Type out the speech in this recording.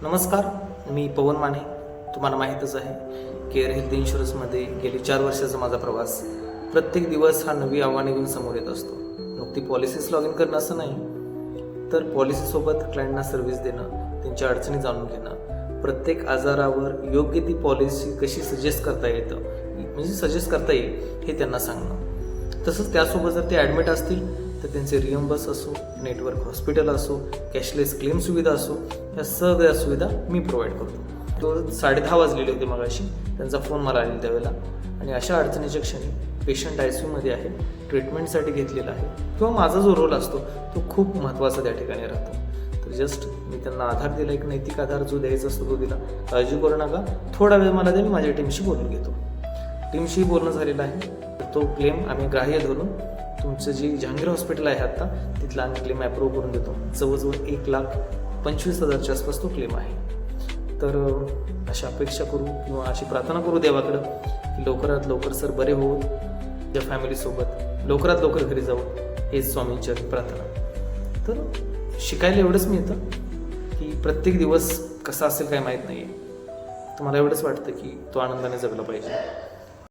नमस्कार, मी पवन माने. तुम्हाला माहीतच आहे, केअर हेल्थ इन्शुरन्समध्ये गेली 4 वर्षाचा माझा प्रवास. प्रत्येक दिवस हा नवी आव्हाने घेऊन समोर येत असतो. नुकती पॉलिसीज लॉग इन करणं असं नाही, तर पॉलिसीसोबत क्लायंटना सर्व्हिस देणं, त्यांच्या अडचणी जाणून घेणं, प्रत्येक आजारावर योग्य ती पॉलिसी कशी सजेस्ट करता येईल हे त्यांना सांगणं. तसंच त्यासोबत जर ते ॲडमिट असतील तर त्यांचे रिएम्बर्स असो, नेटवर्क हॉस्पिटल असो, कॅशलेस क्लेम सुविधा असो, या सगळ्या सुविधा मी प्रोव्हाइड करतो. तो 10:30 वाजलेले होते मगाशी, त्यांचा फोन मला आलेला त्यावेळेला. आणि अशा अडचणीच्या क्षणी पेशंट ICUमध्ये आहे, ट्रीटमेंटसाठी घेतलेला आहे, किंवा माझा जो रोल असतो तो खूप महत्त्वाचा त्या ठिकाणी राहतो. तर जस्ट मी त्यांना आधार दिला, एक नैतिक आधार जो द्यायचा असतो तो दिला. काळजी करू नका, थोडा वेळ मला द्या, मी माझ्या टीमशी बोलून घेतो. टीमशी बोलणं झालेलं आहे. तर तो क्लेम आम्ही ग्राह्य धरून तुमचं जी जहांगीर हॉस्पिटल आहे आत्ता, तिथला आम्ही क्लेम अप्रूव्ह करून देतो. जवळजवळ 1,25,000च्या आसपास तो क्लेम आहे. तर अशी अपेक्षा करू किंवा अशी प्रार्थना करू देवाकडं की लवकरात लवकर सर बरे होऊ, त्या फॅमिलीसोबत लवकरात लवकर घरी जाऊ, हेच स्वामींची प्रार्थना. तर शिकायला एवढंच मिळतं की प्रत्येक दिवस कसा असेल काय माहीत नाही आहे. तुम्हाला एवढंच वाटतं की तो आनंदाने जगला पाहिजे.